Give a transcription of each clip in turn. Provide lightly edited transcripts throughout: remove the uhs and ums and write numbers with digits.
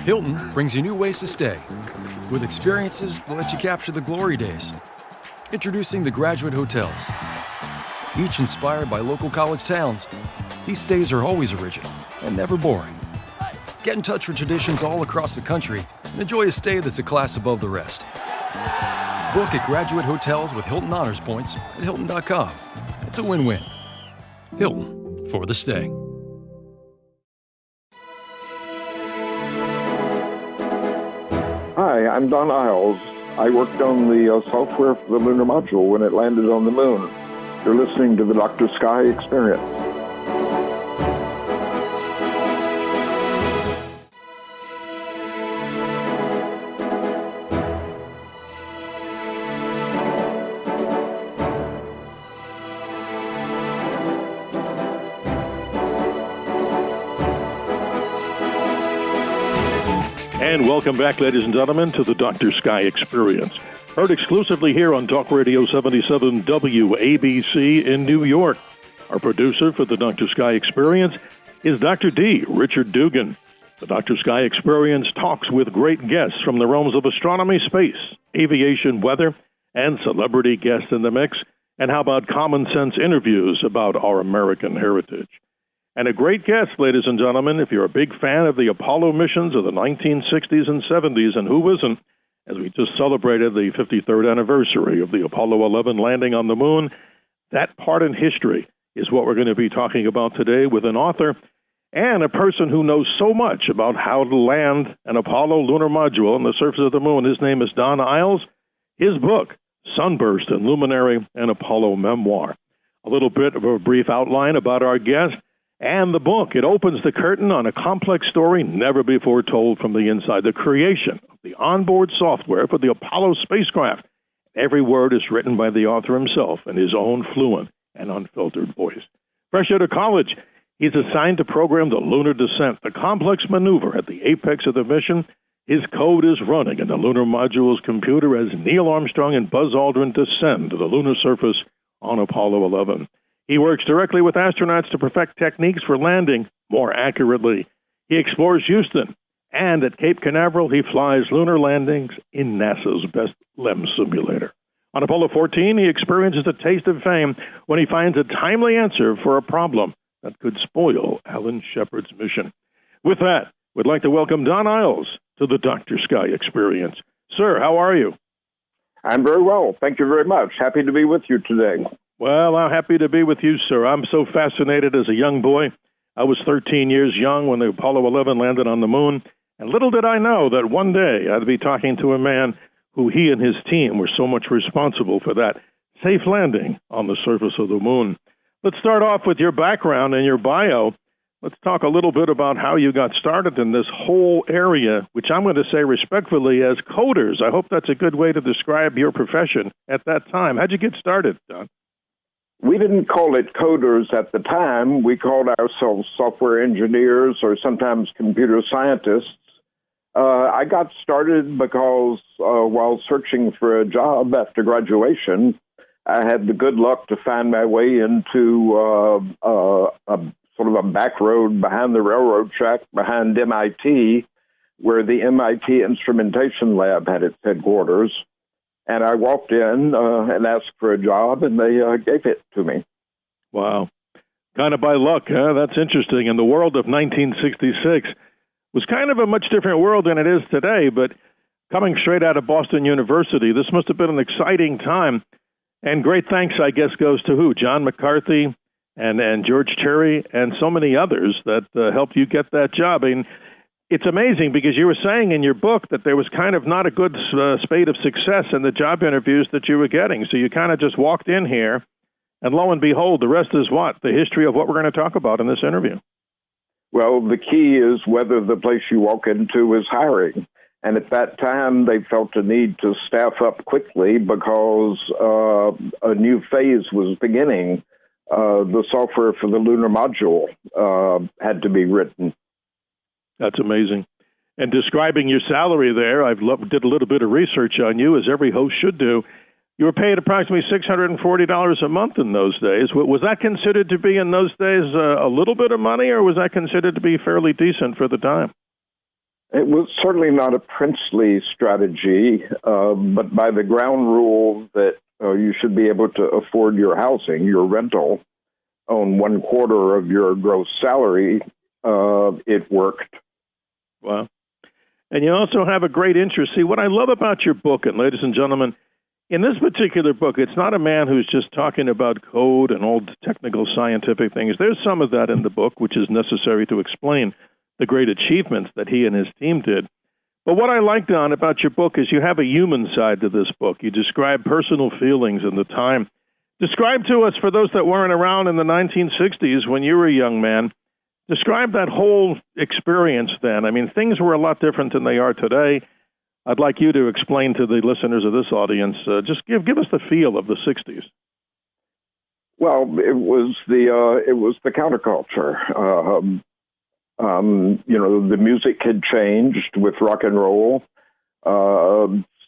Hilton brings you new ways to stay, with experiences that let you capture the glory days. Introducing the Graduate Hotels. Each inspired by local college towns, these stays are always original and never boring. Get in touch with traditions all across the country and enjoy a stay that's a class above the rest. Book at Graduate Hotels with Hilton Honors Points at Hilton.com. It's a win-win. Hilton, for the stay. Hi, I'm Don Eyles. I worked on the software for the lunar module when it landed on the moon. You're listening to the Dr. Sky Experience. And welcome back, ladies and gentlemen, to the Dr. Sky Experience. Heard exclusively here on Talk Radio 77 WABC in New York. Our producer for the Dr. Sky Experience is Dr. D. Richard Dugan. The Dr. Sky Experience talks with great guests from the realms of astronomy, space, aviation, weather, and celebrity guests in the mix. And how about common sense interviews about our American heritage? And a great guest, ladies and gentlemen, if you're a big fan of the Apollo missions of the 1960s and 70s, and who isn't, as we just celebrated the 53rd anniversary of the Apollo 11 landing on the moon, that part in history is what we're going to be talking about today with an author and a person who knows so much about how to land an Apollo lunar module on the surface of the moon. His name is Don Eyles. His book, Sunburst and Luminary, an Apollo Memoir. A little bit of a brief outline about our guest. And the book, it opens the curtain on a complex story never before told from the inside, the creation of the onboard software for the Apollo spacecraft. Every word is written by the author himself in his own fluent and unfiltered voice. Fresh out of college, he's assigned to program the lunar descent, the complex maneuver at the apex of the mission. His code is running in the lunar module's computer as Neil Armstrong and Buzz Aldrin descend to the lunar surface on Apollo 11. He works directly with astronauts to perfect techniques for landing more accurately. He explores Houston, and at Cape Canaveral, he flies lunar landings in NASA's best LEM simulator. On Apollo 14, he experiences a taste of fame when he finds a timely answer for a problem that could spoil Alan Shepard's mission. With that, we'd like to welcome Don Eyles to the Dr. Sky Experience. Sir, how are you? I'm very well. Thank you very much. Happy to be with you today. Well, I'm happy to be with you, sir. I'm so fascinated as a young boy. I was 13 years young when the Apollo 11 landed on the moon, and little did I know that one day I'd be talking to a man who he and his team were so much responsible for that safe landing on the surface of the moon. Let's start off with your background and your bio. Let's talk a little bit about how you got started in this whole area, which I'm going to say respectfully as coders. I hope that's a good way to describe your profession at that time. How'd you get started, Don? We didn't call it coders at the time. We called ourselves software engineers or sometimes computer scientists. I got started because while searching for a job after graduation, I had the good luck to find my way into a sort of a back road behind the railroad track behind MIT, where the MIT Instrumentation Lab had its headquarters. And I walked in and asked for a job, and they gave it to me. Wow. Kind of by luck, huh? That's interesting. And the world of 1966 was kind of a much different world than it is today, but coming straight out of Boston University, this must have been an exciting time. And great thanks, I guess, goes to who? John McCarthy and George Cherry and so many others that helped you get that job. I mean, it's amazing because you were saying in your book that there was kind of not a good spate of success in the job interviews that you were getting. So you kind of just walked in here, and lo and behold, the rest is what? The history of what we're going to talk about in this interview. Well, the key is whether the place you walk into is hiring. And at that time, they felt a need to staff up quickly because a new phase was beginning. The software for the lunar module had to be written. That's amazing. And describing your salary there, did a little bit of research on you, as every host should do. You were paid approximately $640 a month in those days. Was that considered to be in those days a little bit of money, or was that considered to be fairly decent for the time? It was certainly not a princely strategy, but by the ground rule that you should be able to afford your housing, your rental, on 1/4 of your gross salary, it worked. Wow. And you also have a great interest. See, what I love about your book, and ladies and gentlemen, in this particular book, it's not a man who's just talking about code and old technical scientific things. There's some of that in the book, which is necessary to explain the great achievements that he and his team did. But what I like, Don, about your book is you have a human side to this book. You describe personal feelings in the time. Describe to us, for those that weren't around in the 1960s when you were a young man, describe that whole experience then. I mean, things were a lot different than they are today. I'd like you to explain to the listeners of this audience, just give us the feel of the 60s. Well, it was the counterculture. The music had changed with rock and roll.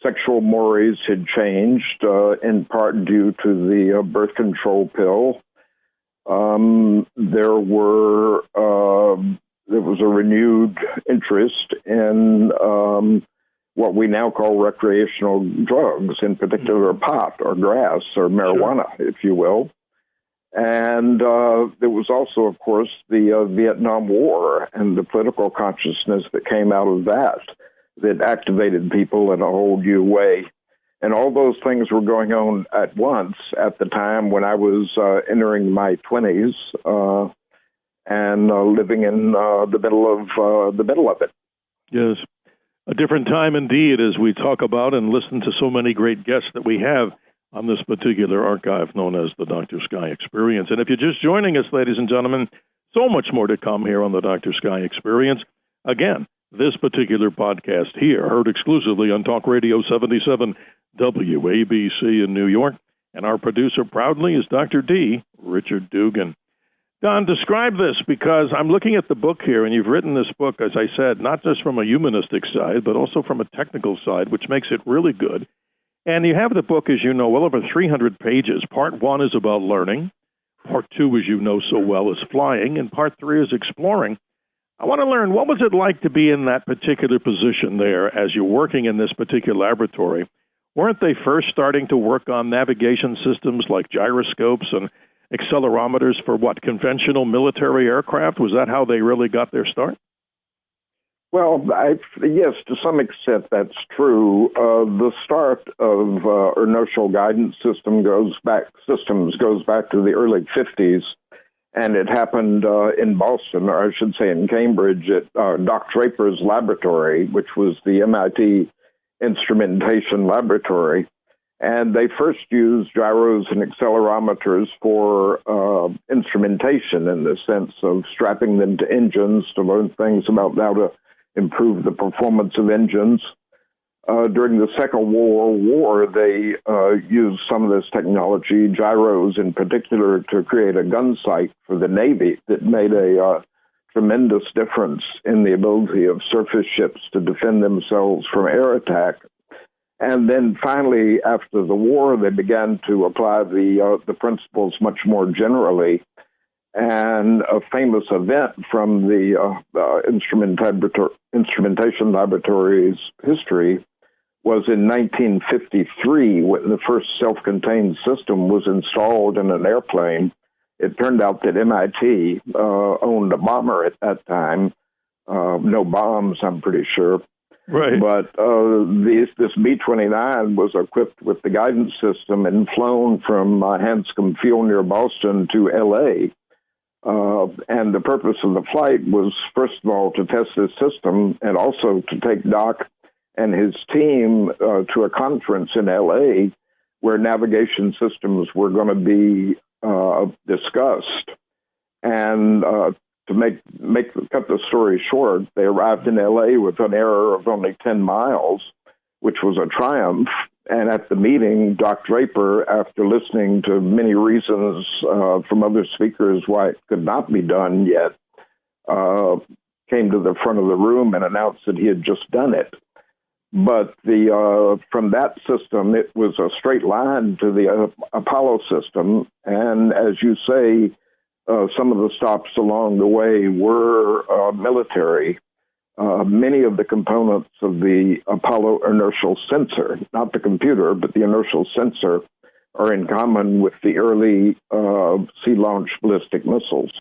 Sexual mores had changed, in part due to the birth control pill. There was a renewed interest in what we now call recreational drugs, in particular pot or grass or marijuana, if you will. And there was also, of course, the Vietnam War and the political consciousness that came out of that activated people in a whole new way. And all those things were going on at once at the time when I was entering my 20s and living in the middle of it. Yes, a different time indeed, as we talk about and listen to so many great guests that we have on this particular archive known as the Dr. Sky Experience. And if you're just joining us, ladies and gentlemen, so much more to come here on the Dr. Sky Experience. Again, this particular podcast here, heard exclusively on Talk Radio 77 WABC in New York. And our producer proudly is Dr. D. Richard Dugan. Don, describe this, because I'm looking at the book here, and you've written this book, as I said, not just from a humanistic side, but also from a technical side, which makes it really good. And you have the book, as you know, well over 300 pages. Part 1 is about learning. Part 2, as you know so well, is flying. And Part 3 is exploring. I want to learn, what was it like to be in that particular position there as you're working in this particular laboratory? Weren't they first starting to work on navigation systems like gyroscopes and accelerometers for conventional military aircraft? Was that how they really got their start? Well, yes, to some extent that's true. The start of inertial guidance systems goes back to the early 50s, and it happened in Boston, or I should say in Cambridge, at Doc Draper's laboratory, which was the MIT instrumentation laboratory. And they first used gyros and accelerometers for instrumentation, in the sense of strapping them to engines to learn things about how to improve the performance of engines. During the Second World War, they used some of this technology, gyros in particular, to create a gun sight for the Navy that made a tremendous difference in the ability of surface ships to defend themselves from air attack. And then finally, after the war, they began to apply the principles much more generally. And a famous event from the instrumentation laboratory's history was in 1953, when the first self-contained system was installed in an airplane. It turned out that MIT owned a bomber at that time. No bombs, I'm pretty sure. Right. But this B-29 was equipped with the guidance system and flown from Hanscom Field near Boston to L.A., and the purpose of the flight was, first of all, to test this system and also to take Doc and his team to a conference in L.A. where navigation systems were going to be discussed. And to cut the story short, they arrived in L.A. with an error of only 10 miles, which was a triumph. And at the meeting, Doc Draper, after listening to many reasons from other speakers why it could not be done yet, came to the front of the room and announced that he had just done it. But from that system, it was a straight line to the Apollo system. And as you say, some of the stops along the way were military. many of the components of the Apollo inertial sensor, not the computer, but the inertial sensor, are in common with the early sea-launched ballistic missiles.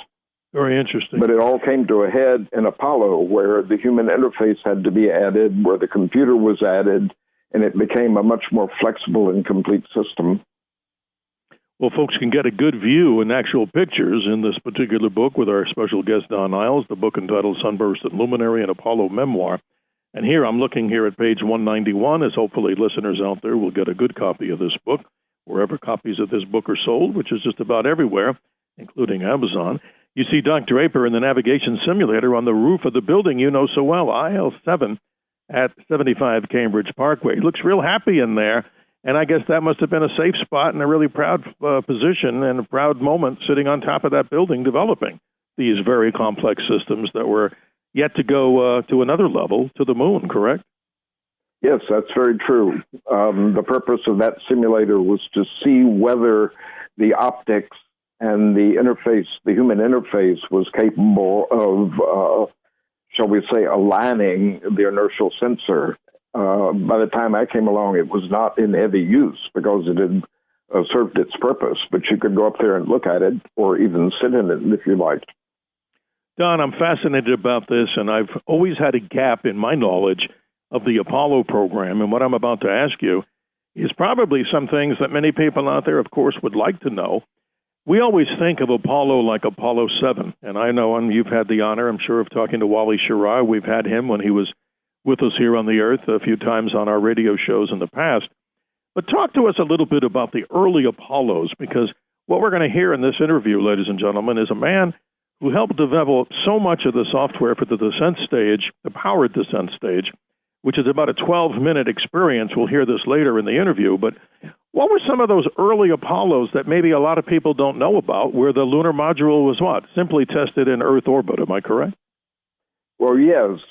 Very interesting. But it all came to a head in Apollo, where the human interface had to be added, where the computer was added, and it became a much more flexible and complete system. Well, folks can get a good view and actual pictures in this particular book with our special guest, Don Eyles, the book entitled Sunburst and Luminary, an Apollo Memoir. And here, I'm looking here at page 191, as hopefully listeners out there will get a good copy of this book, wherever copies of this book are sold, which is just about everywhere, including Amazon. You see Doc Draper in the navigation simulator on the roof of the building you know so well, IL7 at 75 Cambridge Parkway. He looks real happy in there. And I guess that must have been a safe spot and a really proud position and a proud moment sitting on top of that building developing these very complex systems that were yet to go to another level, to the moon, correct? Yes, that's very true. The purpose of that simulator was to see whether the optics and the interface, the human interface, was capable of, shall we say, aligning the inertial sensor. By the time I came along, it was not in heavy use because it had served its purpose, but you could go up there and look at it or even sit in it if you liked. Don, I'm fascinated about this, and I've always had a gap in my knowledge of the Apollo program, and what I'm about to ask you is probably some things that many people out there, of course, would like to know. We always think of Apollo like Apollo 7, and I know, and you've had the honor, I'm sure, of talking to Wally Schirra. We've had him when he was with us here on the Earth a few times on our radio shows in the past. But talk to us a little bit about the early Apollos, because what we're going to hear in this interview, ladies and gentlemen, is a man who helped develop so much of the software for the descent stage, the powered descent stage, which is about a 12-minute experience. We'll hear this later in the interview. But what were some of those early Apollos that maybe a lot of people don't know about, where the lunar module was what? Simply tested in Earth orbit, am I correct? Well, yes.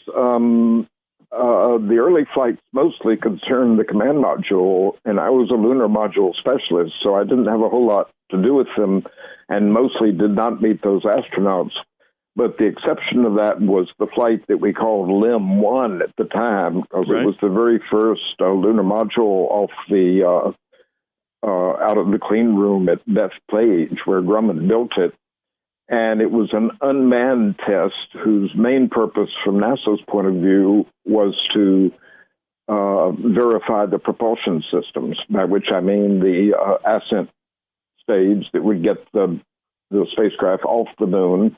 The early flights mostly concerned the command module, and I was a lunar module specialist, so I didn't have a whole lot to do with them, and mostly did not meet those astronauts. But the exception of that was the flight that we called LIM 1 at the time, because It was the very first lunar module off the out of the clean room at Bethpage, where Grumman built it. And it was an unmanned test whose main purpose from NASA's point of view was to verify the propulsion systems, by which I mean the ascent stage that would get the spacecraft off the moon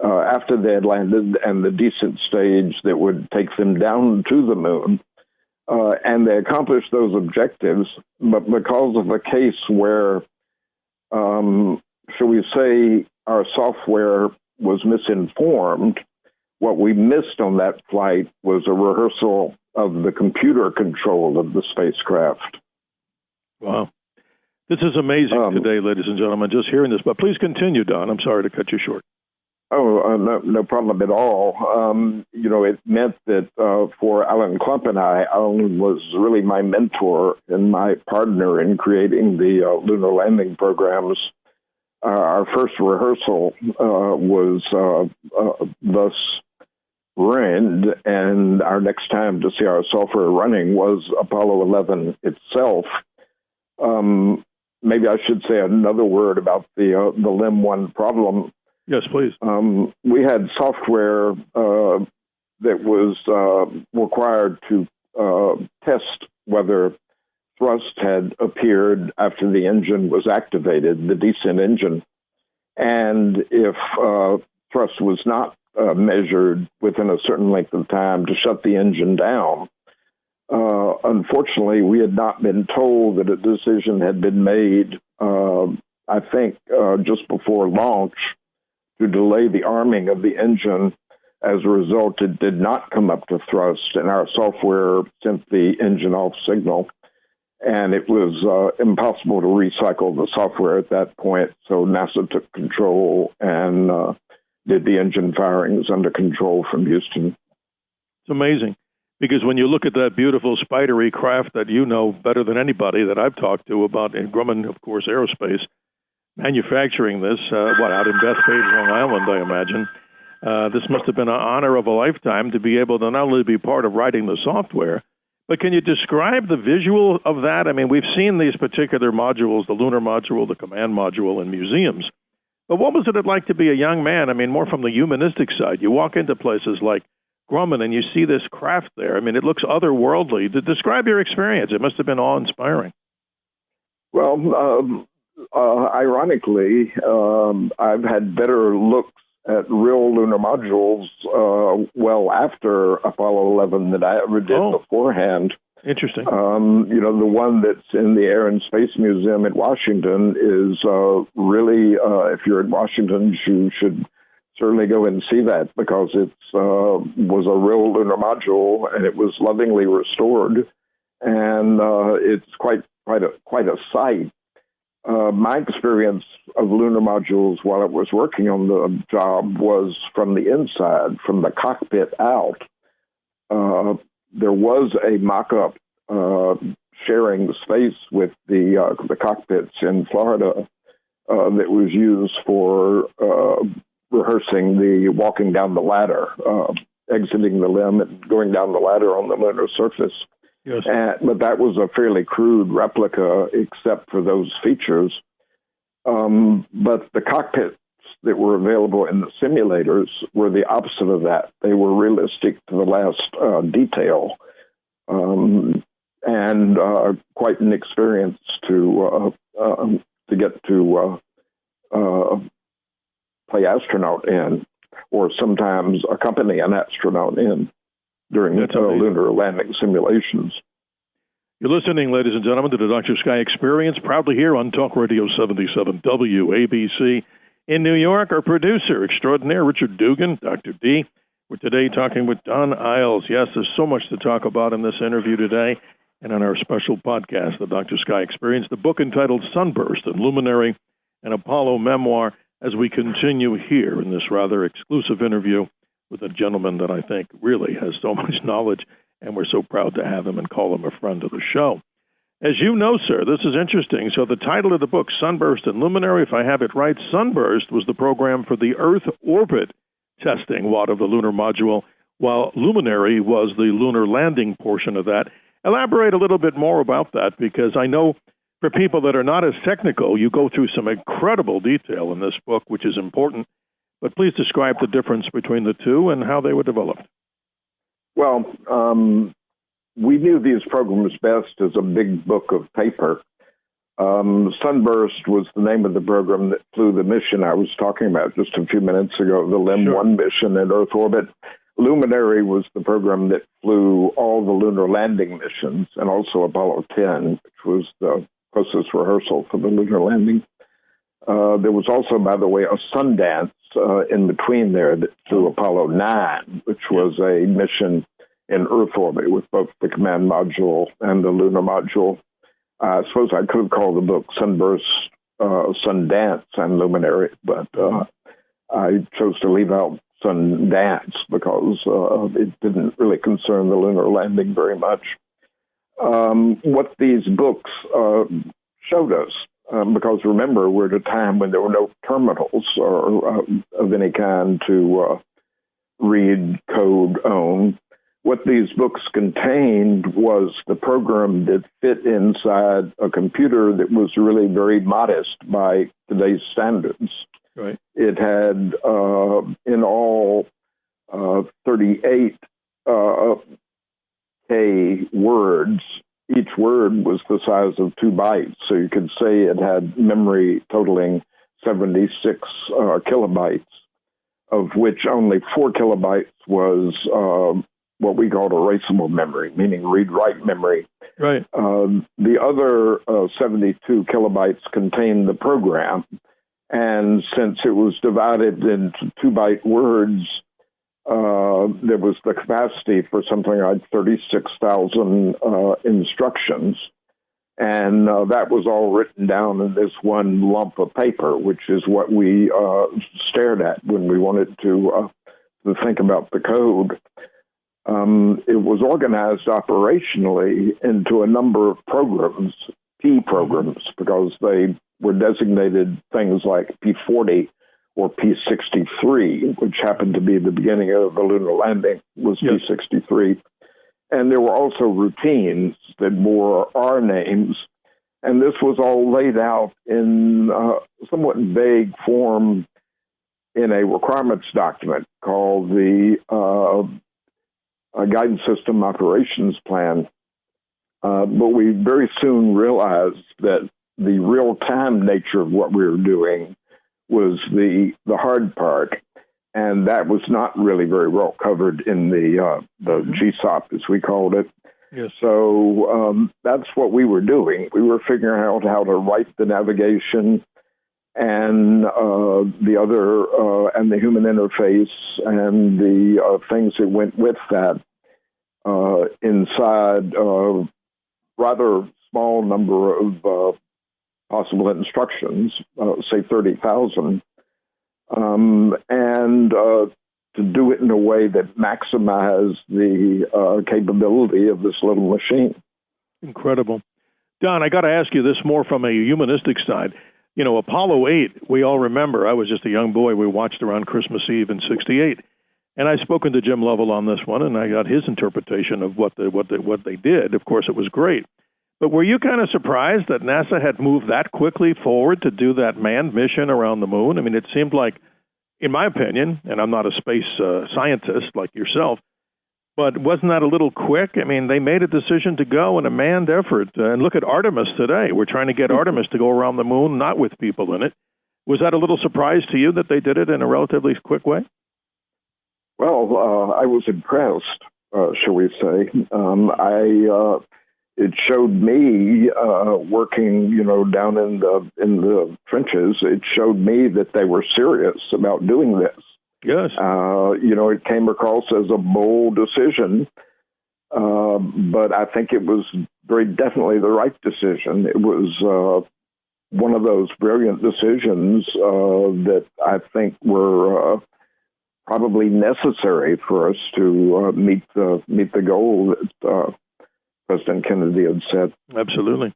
after they had landed, and the descent stage that would take them down to the moon. And they accomplished those objectives, but because of a case where, shall we say, our software was misinformed, what we missed on that flight was a rehearsal of the computer control of the spacecraft. Wow. This is amazing today, ladies and gentlemen, just hearing this. But please continue, Don. I'm sorry to cut you short. No problem at all. It meant that for Alan Klump and I, Alan was really my mentor and my partner in creating the lunar landing programs. Our first rehearsal was thus ruined, and our next time to see our software running was Apollo 11 itself. Maybe I should say another word about the LIM 1 problem. Yes, please. We had software that was required to test whether thrust had appeared after the engine was activated, the descent engine. And if thrust was not measured within a certain length of time, to shut the engine down. Unfortunately, we had not been told that a decision had been made, I think, just before launch, to delay the arming of the engine. As a result, it did not come up to thrust, and our software sent the engine off signal. And it was impossible to recycle the software at that point, so NASA took control and did the engine firings under control from Houston. It's amazing, because when you look at that beautiful spidery craft that you know better than anybody that I've talked to about, in Grumman, of course, Aerospace, manufacturing this, out in Bethpage, Long Island, I imagine. This must have been an honor of a lifetime to be able to not only be part of writing the software, but can you describe the visual of that? I mean, we've seen these particular modules, the lunar module, the command module, in museums. But what was it like to be a young man? I mean, more from the humanistic side. You walk into places like Grumman and you see this craft there. I mean, it looks otherworldly. Describe your experience. It must have been awe-inspiring. Well, ironically, I've had better looks at real lunar modules well after Apollo 11 than I ever did beforehand. Interesting. The one that's in the Air and Space Museum at Washington is really, if you're in Washington, you should certainly go and see that, because it was a real lunar module and it was lovingly restored, and it's quite a sight. My experience of lunar modules while I was working on the job was from the inside, from the cockpit out. There was a mock-up sharing the space with the cockpits in Florida that was used for rehearsing the walking down the ladder, exiting the limb and going down the ladder on the lunar surface. Yes. But that was a fairly crude replica, except for those features. But the cockpits that were available in the simulators were the opposite of that. They were realistic to the last detail, and quite an experience to get to play astronaut in, or sometimes accompany an astronaut in during lunar landing simulations. You're listening, ladies and gentlemen, to the Dr. Sky Experience, proudly here on Talk Radio 77 WABC in New York. Our producer extraordinaire, Richard Dugan, Dr. D. We're today talking with Don Eyles. Yes, there's so much to talk about in this interview today and on our special podcast, the Dr. Sky Experience, the book entitled Sunburst and Luminary, an Apollo memoir, as we continue here in this rather exclusive interview with a gentleman that I think really has so much knowledge, and we're so proud to have him and call him a friend of the show. As you know, sir, this is interesting. So the title of the book, Sunburst and Luminary, if I have it right, Sunburst was the program for the Earth orbit testing WAD of the lunar module, while Luminary was the lunar landing portion of that. Elaborate a little bit more about that, because I know for people that are not as technical, you go through some incredible detail in this book, which is important. But please describe the difference between the two and how they were developed. Well, we knew these programs best as a big book of paper. Sunburst was the name of the program that flew the mission I was talking about just a few minutes ago, the LIM-1 mission in Earth orbit. Luminary was the program that flew all the lunar landing missions, and also Apollo 10, which was the closest rehearsal for the lunar landing. There was also, by the way, a Sundance in between there that flew Apollo 9, which was a mission in Earth orbit with both the command module and the lunar module. I suppose I could have called the book Sunburst, Sundance, and Luminary, but I chose to leave out Sundance because it didn't really concern the lunar landing very much. What these books showed us, because remember, we're at a time when there were no terminals or of any kind to read, code, own. What these books contained was the program that fit inside a computer that was really very modest by today's standards. Right. It had, in all, 38 K words. Each word was the size of 2 bytes, so you could say it had memory totaling 76 kilobytes, of which only 4 kilobytes was what we called erasable memory, meaning read-write memory. Right. The other 72 kilobytes contained the program, and since it was divided into 2-byte words, there was the capacity for something like 36,000 instructions. And that was all written down in this one lump of paper, which is what we stared at when we wanted to think about the code. It was organized operationally into a number of programs, P programs, because they were designated things like P40 or P-63, which happened to be the beginning of the lunar landing, was Yes. P-63. And there were also routines that bore our names. And this was all laid out in somewhat vague form in a requirements document called the Guidance System Operations Plan. But we very soon realized that the real-time nature of what we were doing was the hard part, and that was not really very well covered in the GSOP, as we called it. Yes. So that's what we were doing. We were figuring out how to write the navigation and the other and the human interface and the things that went with that inside a rather small number of possible instructions, say 30,000, and to do it in a way that maximized the capability of this little machine. Incredible. Don, I got to ask you this more from a humanistic side. You know, Apollo 8, we all remember, I was just a young boy, we watched around Christmas Eve in '68. And I've spoken to Jim Lovell on this one, and I got his interpretation of what they did. Of course, it was great. But were you kind of surprised that NASA had moved that quickly forward to do that manned mission around the moon? I mean, it seemed like, in my opinion, and I'm not a space scientist like yourself, but wasn't that a little quick? I mean, they made a decision to go in a manned effort. And look at Artemis today. We're trying to get Artemis to go around the moon, not with people in it. Was that a little surprise to you that they did it in a relatively quick way? Well, I was impressed, shall we say. It showed me working, down in the trenches. It showed me that they were serious about doing this. Yes. It came across as a bold decision, but I think it was very definitely the right decision. It was one of those brilliant decisions that I think were probably necessary for us to meet the goal that President Kennedy had set. Absolutely.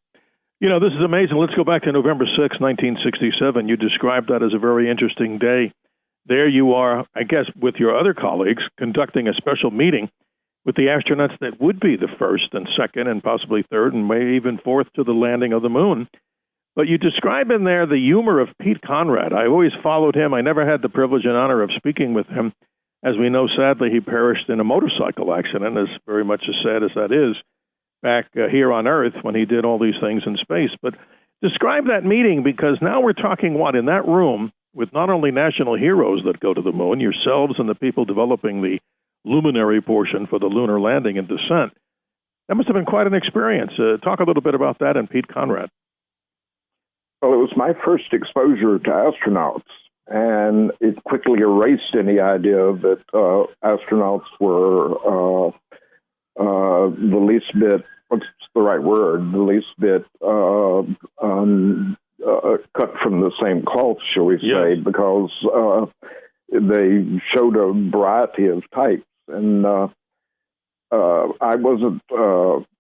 This is amazing. Let's go back to November 6, 1967. You described that as a very interesting day. There you are, I guess, with your other colleagues, conducting a special meeting with the astronauts that would be the first and second and possibly third and maybe even fourth to the landing of the moon. But you describe in there the humor of Pete Conrad. I always followed him. I never had the privilege and honor of speaking with him. As we know, sadly, he perished in a motorcycle accident, as very much as sad as that is, back here on Earth when he did all these things in space. But describe that meeting, because now we're talking, in that room with not only national heroes that go to the moon, yourselves and the people developing the luminary portion for the lunar landing and descent. That must have been quite an experience. Talk a little bit about that and Pete Conrad. Well, it was my first exposure to astronauts, and it quickly erased any idea that astronauts were the least bit, what's the right word, the least bit cut from the same cloth, shall we say, yes. Because they showed a variety of types. And I wasn't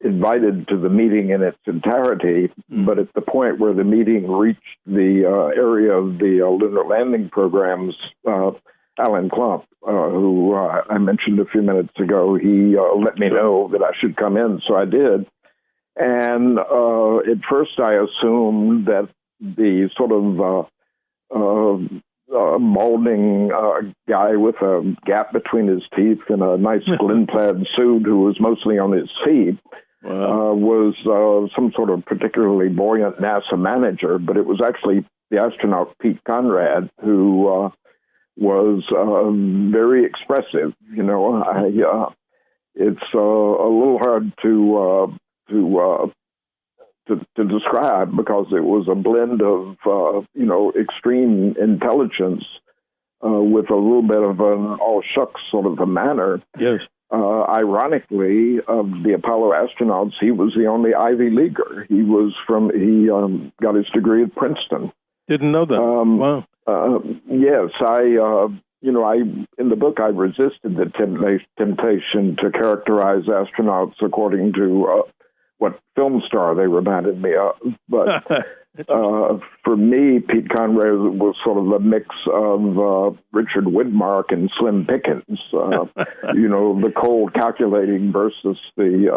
invited to the meeting in its entirety, but at the point where the meeting reached the area of the lunar landing programs, Alan Klump, who I mentioned a few minutes ago, he let me know that I should come in, so I did. And at first I assumed that the sort of balding guy with a gap between his teeth and a nice glint-clad suit who was mostly on his feet was some sort of particularly buoyant NASA manager, but it was actually the astronaut Pete Conrad who was very expressive. It's a little hard to describe because it was a blend of extreme intelligence with a little bit of an all shucks sort of a manner. Yes. Ironically, of the Apollo astronauts, he was the only Ivy Leaguer. He got his degree at Princeton. Didn't know that. Wow. Yes, I in the book I resisted the temptation to characterize astronauts according to what film star they reminded me of. But For me, Pete Conrad was sort of a mix of Richard Widmark and Slim Pickens. The cold calculating versus the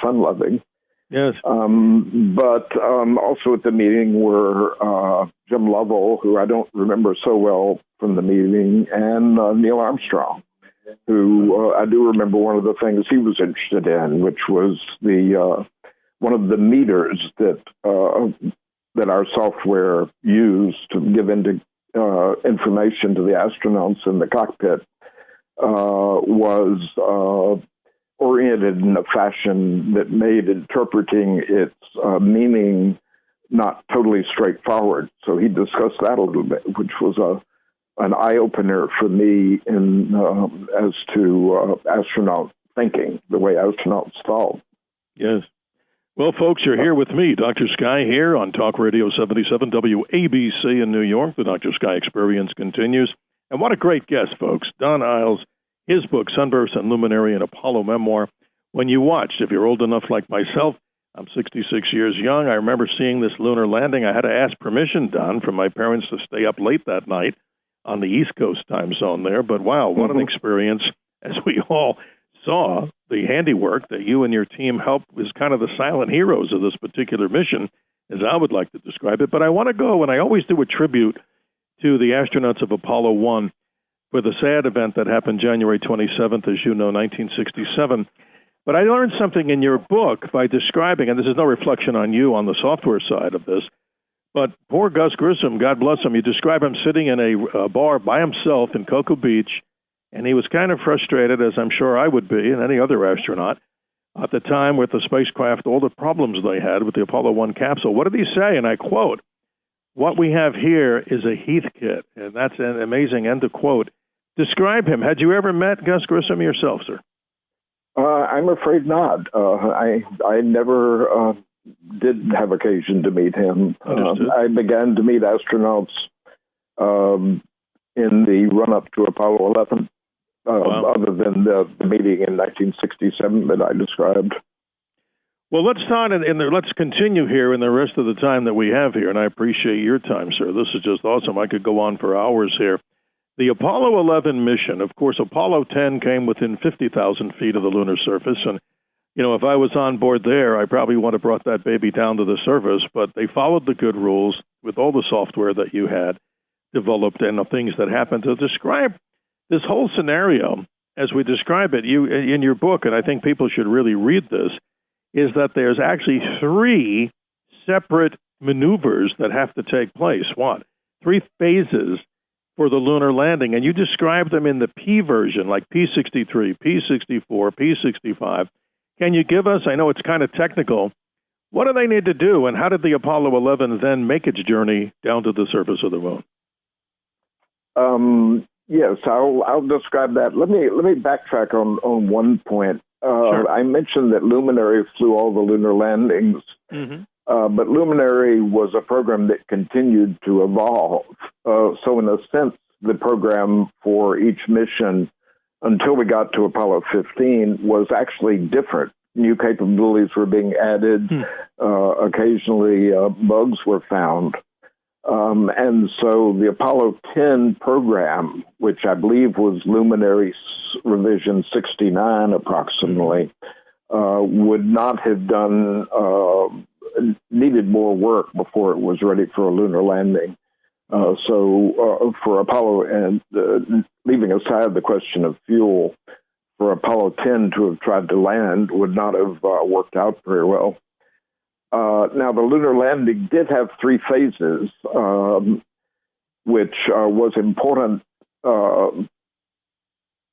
fun-loving. Yes. But also at the meeting were Jim Lovell, who I don't remember so well from the meeting, and Neil Armstrong, who I do remember one of the things he was interested in, which was the one of the meters that our software used to give information to the astronauts in the cockpit was oriented in a fashion that made interpreting its meaning not totally straightforward. So he discussed that a little bit, which was an eye-opener for me as to astronaut thinking, the way astronauts thought. Yes. Well, folks, you're here with me, Dr. Sky, here on Talk Radio 77 WABC in New York. The Dr. Sky Experience continues. And what a great guest, folks. Don Eyles, his book, Sunburst and Luminary, an Apollo Memoir. When you watched, if you're old enough like myself, I'm 66 years young. I remember seeing this lunar landing. I had to ask permission, Don, from my parents to stay up late that night on the East Coast time zone there. But wow, what an experience, as we all saw the handiwork that you and your team helped was kind of the silent heroes of this particular mission, as I would like to describe it. But I want to go, and I always do a tribute to the astronauts of Apollo 1 for the sad event that happened January 27th, as you know, 1967. But I learned something in your book by describing, and this is no reflection on you on the software side of this, but poor Gus Grissom, God bless him, you describe him sitting in a bar by himself in Cocoa Beach, and he was kind of frustrated, as I'm sure I would be, and any other astronaut, at the time with the spacecraft, all the problems they had with the Apollo 1 capsule. What did he say? And I quote, "What we have here is a Heath kit." And that's an amazing end of quote. Describe him. Had you ever met Gus Grissom yourself, sir? I'm afraid not. I never did have occasion to meet him. I began to meet astronauts in the run-up to Apollo 11. Wow. Other than the meeting in 1967 that I described. Well, let's start let's continue here in the rest of the time that we have here, and I appreciate your time, sir. This is just awesome. I could go on for hours here. The Apollo 11 mission, of course, Apollo 10 came within 50,000 feet of the lunar surface, and, if I was on board there, I probably would have brought that baby down to the surface, but they followed the good rules with all the software that you had developed and the things that happened. To describe this whole scenario, as we describe it, you in your book, and I think people should really read this, is that there's actually 3 separate maneuvers that have to take place. 3 phases for the lunar landing, and you describe them in the P version, like P63, P64, P65. Can you give us, I know it's kind of technical, what do they need to do, and how did the Apollo 11 then make its journey down to the surface of the moon? Yes, I'll describe that. Let me backtrack on one point. Sure. I mentioned that Luminary flew all the lunar landings, but Luminary was a program that continued to evolve. So in a sense, the program for each mission until we got to Apollo 15 was actually different. New capabilities were being added. Occasionally, bugs were found. And so the Apollo 10 program, which I believe was Luminary revision 69 approximately, would not have needed more work before it was ready for a lunar landing. So for Apollo, and leaving aside the question of fuel, for Apollo 10 to have tried to land would not have worked out very well. Now, the lunar landing did have 3 phases, which was important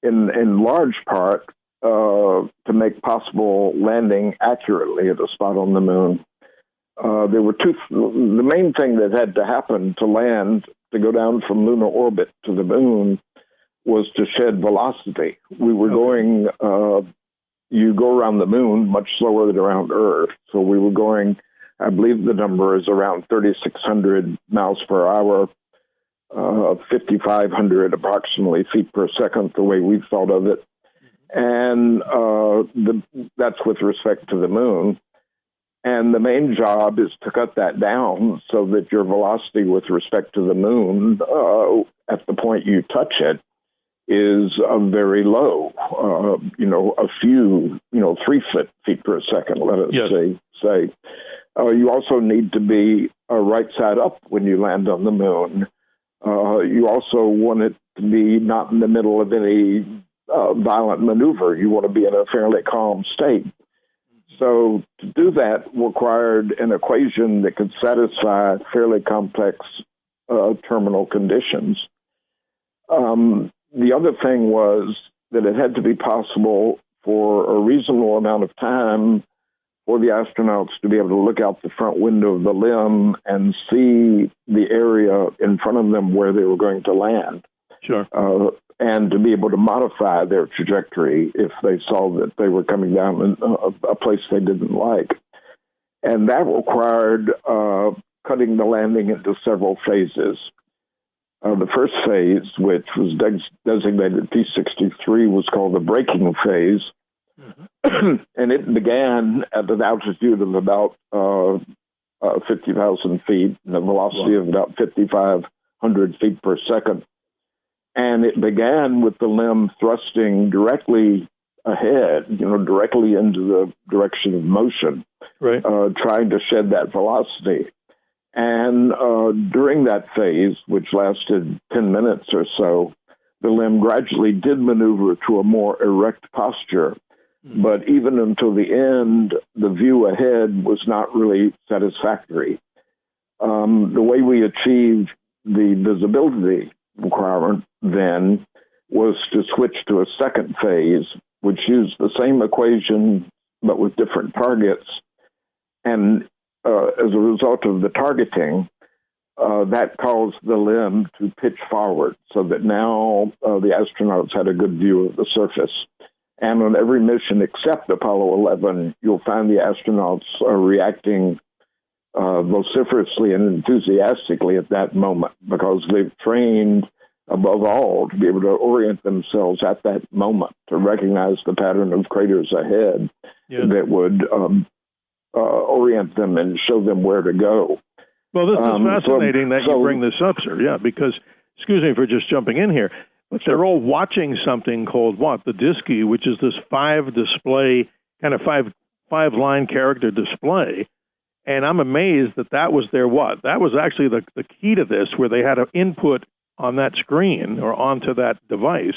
in large part to make possible landing accurately at a spot on the moon. There were 2. The main thing that had to happen to land, to go down from lunar orbit to the moon, was to shed velocity. We were going. You go around the moon much slower than around Earth. So we were going, I believe the number is around 3,600 miles per hour, 5,500 approximately feet per second, the way we thought of it. And that's with respect to the moon. And the main job is to cut that down so that your velocity with respect to the moon at the point you touch it is very low, a few, 3 feet per second, let us say. You also need to be right side up when you land on the moon. You also want it to be not in the middle of any violent maneuver. You want to be in a fairly calm state. So to do that required an equation that could satisfy fairly complex terminal conditions. The other thing was that it had to be possible for a reasonable amount of time for the astronauts to be able to look out the front window of the limb and see the area in front of them where they were going to land. Sure. And to be able to modify their trajectory if they saw that they were coming down in a place they didn't like. And that required cutting the landing into several phases. The first phase, which was designated P63, was called the braking phase. Mm-hmm. And it began at an altitude of about 50,000 feet and a velocity of about 5,500 feet per second. And it began with the limb thrusting directly ahead, directly into the direction of motion, right. Trying to shed that velocity. And during that phase, which lasted 10 minutes or so, the limb gradually did maneuver to a more erect posture. Mm-hmm. But even until the end, the view ahead was not really satisfactory. The way we achieved the visibility requirement then was to switch to a second phase, which used the same equation but with different targets. And as a result of the targeting, that caused the limb to pitch forward so that now the astronauts had a good view of the surface. And on every mission except Apollo 11, you'll find the astronauts reacting vociferously and enthusiastically at that moment because they've trained above all to be able to orient themselves at that moment, to recognize the pattern of craters ahead that would orient them and show them where to go. Well, this is fascinating that you bring this up, sir. Yeah, because, excuse me for just jumping in here, but they're all watching something called what? The DISCI, which is this five line character display. And I'm amazed that was their what? That was actually the key to this, where they had to input on that screen or onto that device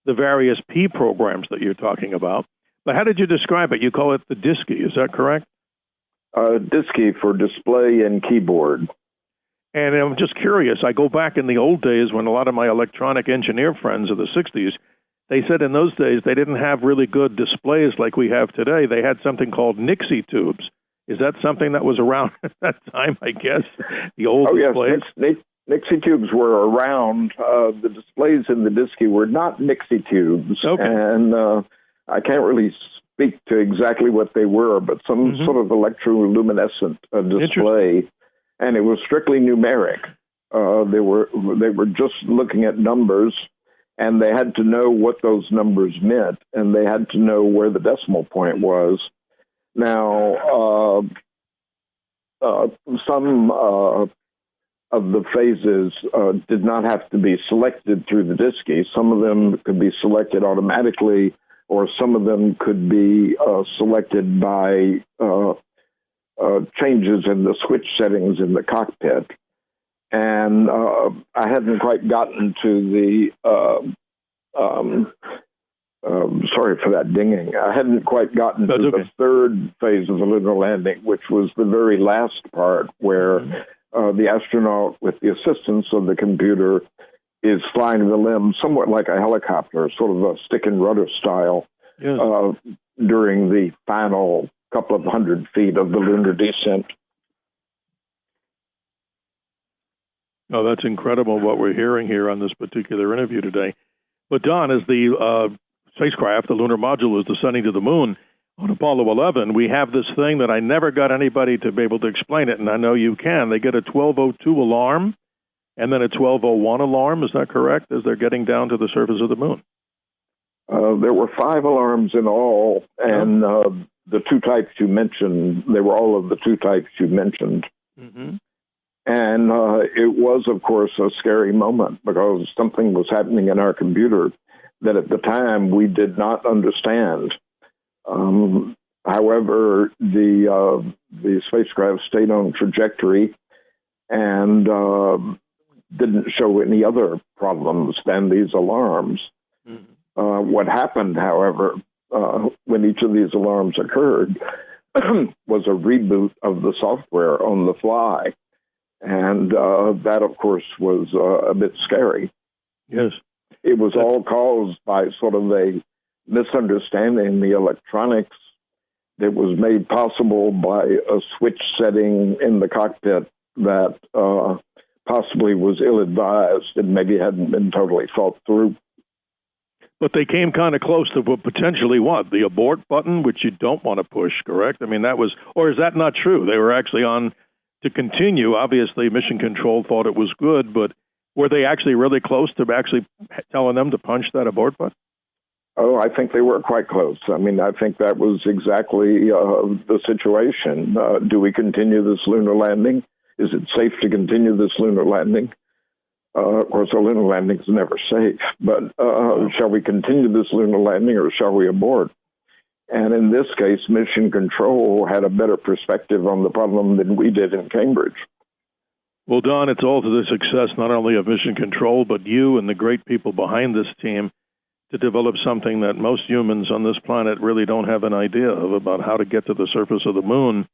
the various P programs that you're talking about. But how did you describe it? You call it the DISCI, is that correct? DISCI for display and keyboard. And I'm just curious, I go back in the old days when a lot of my electronic engineer friends of the 60s, they said in those days they didn't have really good displays like we have today. They had something called Nixie tubes. Is that something that was around at that time, I guess, the old displays? Yes, Nixie tubes were around. The displays in the DISCI were not Nixie tubes. Okay. And I can't really speak to exactly what they were, but some sort of electroluminescent display. And it was strictly numeric. They were just looking at numbers, and they had to know what those numbers meant, and they had to know where the decimal point was. Now, some of the phases did not have to be selected through the DISCI. Some of them could be selected automatically, or some of them could be selected by changes in the switch settings in the cockpit. And I hadn't quite gotten to the, sorry for that dinging. I hadn't quite gotten to the third phase of the lunar landing, which was the very last part where the astronaut, with the assistance of the computer, is flying the limb somewhat like a helicopter, sort of a stick and rudder style, during the final couple of hundred feet of the lunar descent. Oh, that's incredible what we're hearing here on this particular interview today. But Don, as the spacecraft, the lunar module, is descending to the moon on Apollo 11, we have this thing that I never got anybody to be able to explain it, and I know you can. They get a 12:02 alarm and then a 12:01 alarm. Is that correct, as they're getting down to the surface of the moon? There were 5 alarms in all, and the two types you mentioned. They were all of the two types you mentioned. Mm-hmm. And it was, of course, a scary moment because something was happening in our computer that at the time we did not understand. However, the spacecraft stayed on trajectory and didn't show any other problems than these alarms. Mm-hmm. What happened, however, when each of these alarms occurred was a reboot of the software on the fly. And that, of course, was a bit scary. Yes. It was all caused by sort of a misunderstanding in the electronics that was made possible by a switch setting in the cockpit that possibly was ill-advised and maybe hadn't been totally thought through. But they came kind of close to potentially what? The abort button, which you don't want to push, correct? I mean, that was, or is that not true? They were actually on to continue. Obviously, Mission Control thought it was good, but were they actually really close to actually telling them to punch that abort button? Oh, I think they were quite close. I mean, I think that was exactly the situation. Do we continue this lunar landing? Is it safe to continue this lunar landing? Of course, a lunar landing is never safe, but shall we continue this lunar landing or shall we abort? And in this case, Mission Control had a better perspective on the problem than we did in Cambridge. Well, Don, it's all to the success not only of Mission Control, but you and the great people behind this team to develop something that most humans on this planet really don't have an idea of, about how to get to the surface of the moon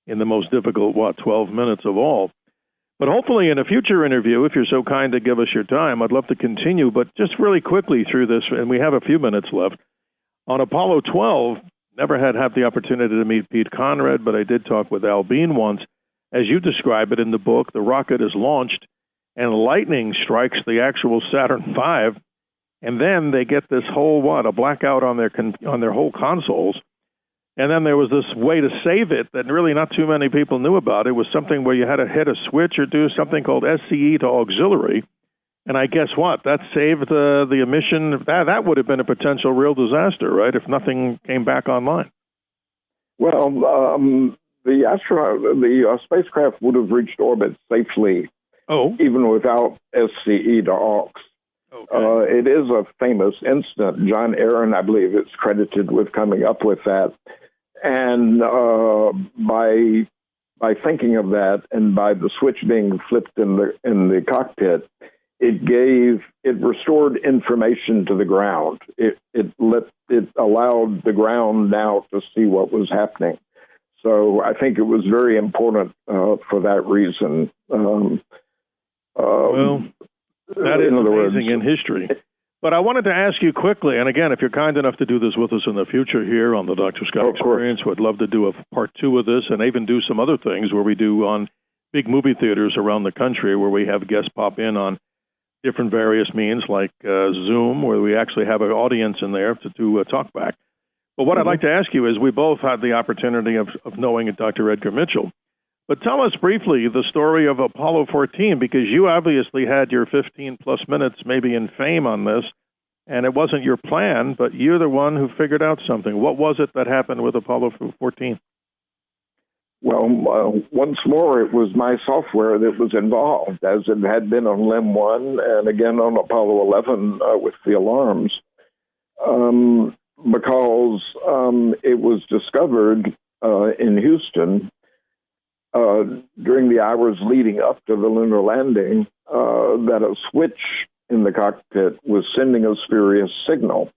in the most difficult, 12 minutes of all. But hopefully in a future interview, if you're so kind to give us your time, I'd love to continue, but just really quickly through this, and we have a few minutes left. On Apollo 12, never had the opportunity to meet Pete Conrad, but I did talk with Al Bean once. As you describe it in the book, the rocket is launched, and lightning strikes the actual Saturn V, and then they get this whole, a blackout on their whole consoles. And then there was this way to save it that really not too many people knew about. It was something where you had to hit a switch or do something called SCE to auxiliary. And I guess what? That saved the emission. That would have been a potential real disaster, right, if nothing came back online. Well, the spacecraft would have reached orbit safely, even without SCE to aux. Okay. It is a famous incident. John Aaron, I believe, is credited with coming up with that. And by thinking of that, and by the switch being flipped in the cockpit, it restored information to the ground. It allowed the ground now to see what was happening. So I think it was very important for that reason. That is amazing in history. But I wanted to ask you quickly, and again, if you're kind enough to do this with us in the future here on the Dr. Scott Experience, we'd love to do a part 2 of this and even do some other things where we do on big movie theaters around the country where we have guests pop in on different various means like Zoom, where we actually have an audience in there to do a talk back. But what I'd like to ask you is we both had the opportunity of knowing Dr. Edgar Mitchell. But tell us briefly the story of Apollo 14, because you obviously had your 15-plus minutes maybe in fame on this, and it wasn't your plan, but you're the one who figured out something. What was it that happened with Apollo 14? Well, once more, it was my software that was involved, as it had been on LEM 1 and again on Apollo 11 with the alarms, because it was discovered in Houston during the hours leading up to the lunar landing that a switch in the cockpit was sending a spurious signal,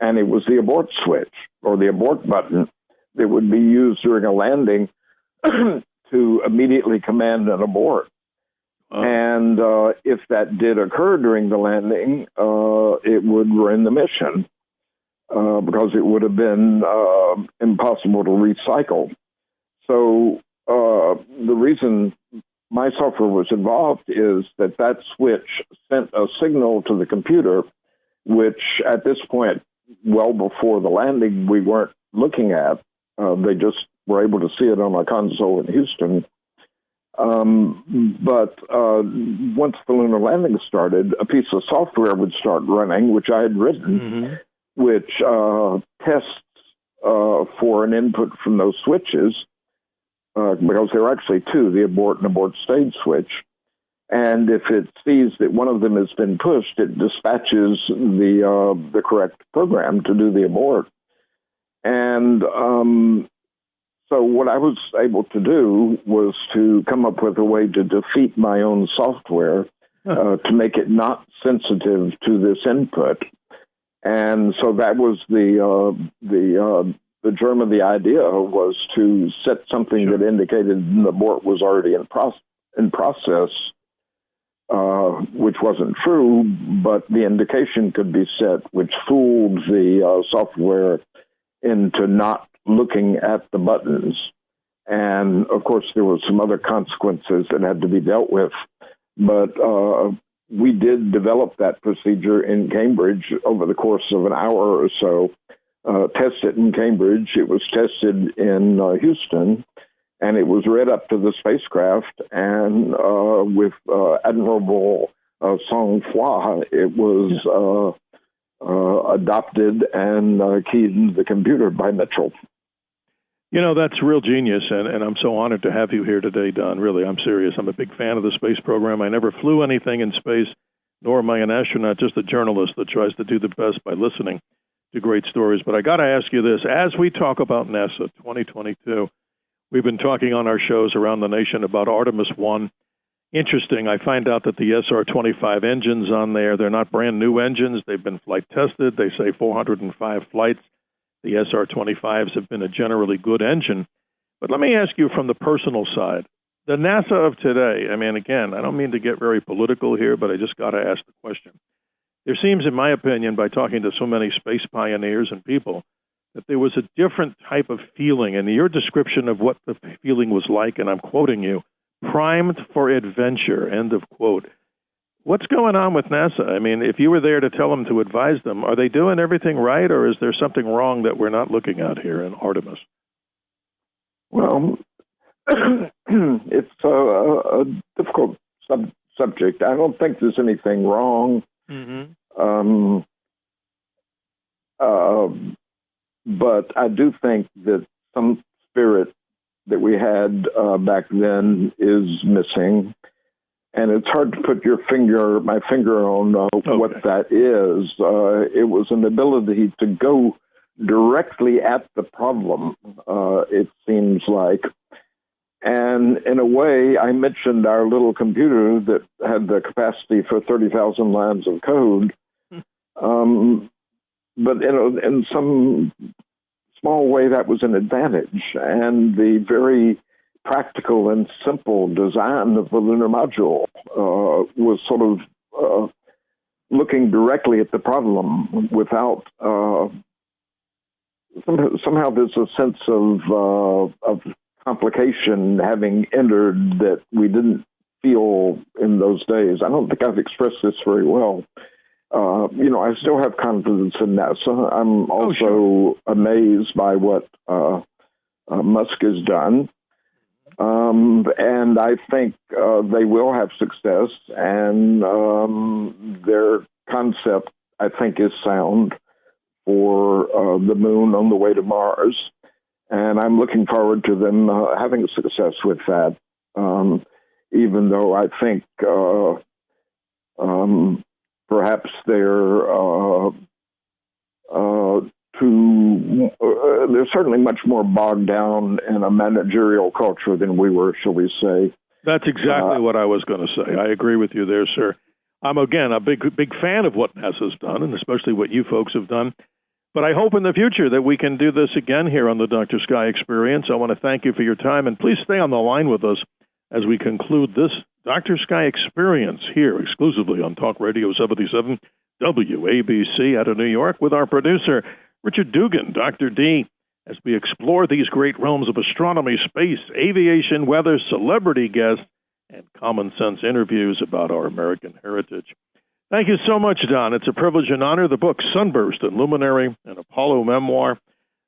and it was the abort switch or the abort button that would be used during a landing to immediately command an abort. And if that did occur during the landing, it would ruin the mission because it would have been impossible to recycle. So the reason my software was involved is that switch sent a signal to the computer, which at this point, well before the landing, we weren't looking at. They just were able to see it on a console in Houston. But once the lunar landing started, a piece of software would start running, which I had written, which tests for an input from those switches, because there are actually two, the abort and abort stage switch. And if it sees that one of them has been pushed, it dispatches the correct program to do the abort. And so what I was able to do was to come up with a way to defeat my own software to make it not sensitive to this input. And so that was the germ of the idea, was to set something that indicated the abort was already in process, which wasn't true, but the indication could be set, which fooled the software into not looking at the buttons. And of course, there were some other consequences that had to be dealt with. But we did develop that procedure in Cambridge over the course of an hour or so, test it in Cambridge. It was tested in Houston, and it was read up to the spacecraft, and with admirable sang-froid, it was adopted and keyed into the computer by Mitchell. You know, that's real genius, and I'm so honored to have you here today, Don. Really, I'm serious. I'm a big fan of the space program. I never flew anything in space, nor am I an astronaut, just a journalist that tries to do the best by listening to great stories. But I got to ask you this. As we talk about NASA 2022, we've been talking on our shows around the nation about Artemis 1. Interesting, I find out that the SR-25 engines on there, they're not brand new engines. They've been flight tested. They say 405 flights. The SR-25s have been a generally good engine. But let me ask you from the personal side, the NASA of today, I mean, again, I don't mean to get very political here, but I just got to ask the question. There seems, in my opinion, by talking to so many space pioneers and people, that there was a different type of feeling. And your description of what the feeling was like, and I'm quoting you, primed for adventure, end of quote. What's going on with NASA? I mean, if you were there to tell them, to advise them, are they doing everything right, or is there something wrong that we're not looking at here in Artemis? Well, it's a difficult subject. I don't think there's anything wrong. Mm-hmm. But I do think that some spirit that we had back then is missing. And it's hard to put my finger on what that is. It was an ability to go directly at the problem, it seems like. And in a way, I mentioned our little computer that had the capacity for 30,000 lines of code. But in some small way, that was an advantage. And the very practical and simple design of the lunar module was sort of looking directly at the problem without somehow there's a sense of complication having entered that we didn't feel in those days. I don't think I've expressed this very well. I still have confidence in NASA. I'm also amazed by what Musk has done. And I think they will have success, and their concept, I think, is sound for the moon on the way to Mars. And I'm looking forward to them having success with that, even though I think perhaps they're they're certainly much more bogged down in a managerial culture than we were, shall we say. That's exactly what I was going to say. I agree with you there, sir. I'm, again, a big fan of what NASA's done, and especially what you folks have done. But I hope in the future that we can do this again here on the Dr. Sky Experience. I want to thank you for your time, and please stay on the line with us as we conclude this Dr. Sky Experience here exclusively on Talk Radio 77 WABC out of New York with our producer, Richard Dugan, Dr. D, as we explore these great realms of astronomy, space, aviation, weather, celebrity guests, and common sense interviews about our American heritage. Thank you so much, Don. It's a privilege and honor. The book, Sunburst and Luminary, an Apollo memoir,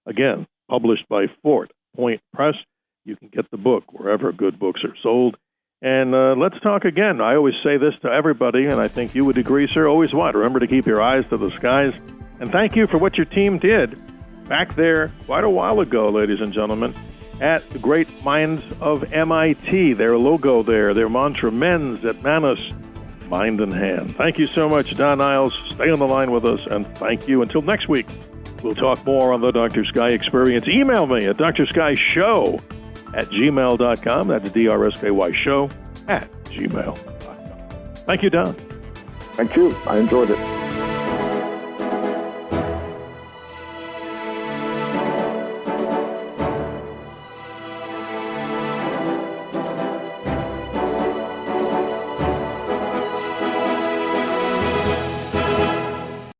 again, published by Fort Point Press. You can get the book wherever good books are sold. And let's talk again. I always say this to everybody, and I think you would agree, sir. Always what? Remember to keep your eyes to the skies. And thank you for what your team did back there quite a while ago, ladies and gentlemen, at the great minds of MIT. Their logo there, their mantra, Mens at Manus, Mind and Hand. Thank you so much, Don Eyles. Stay on the line with us, and thank you. Until next week, we'll talk more on the Dr. Sky Experience. Email me at drskyshow@gmail.com. That's DRSKY show @gmail.com. Thank you, Don. Thank you. I enjoyed it.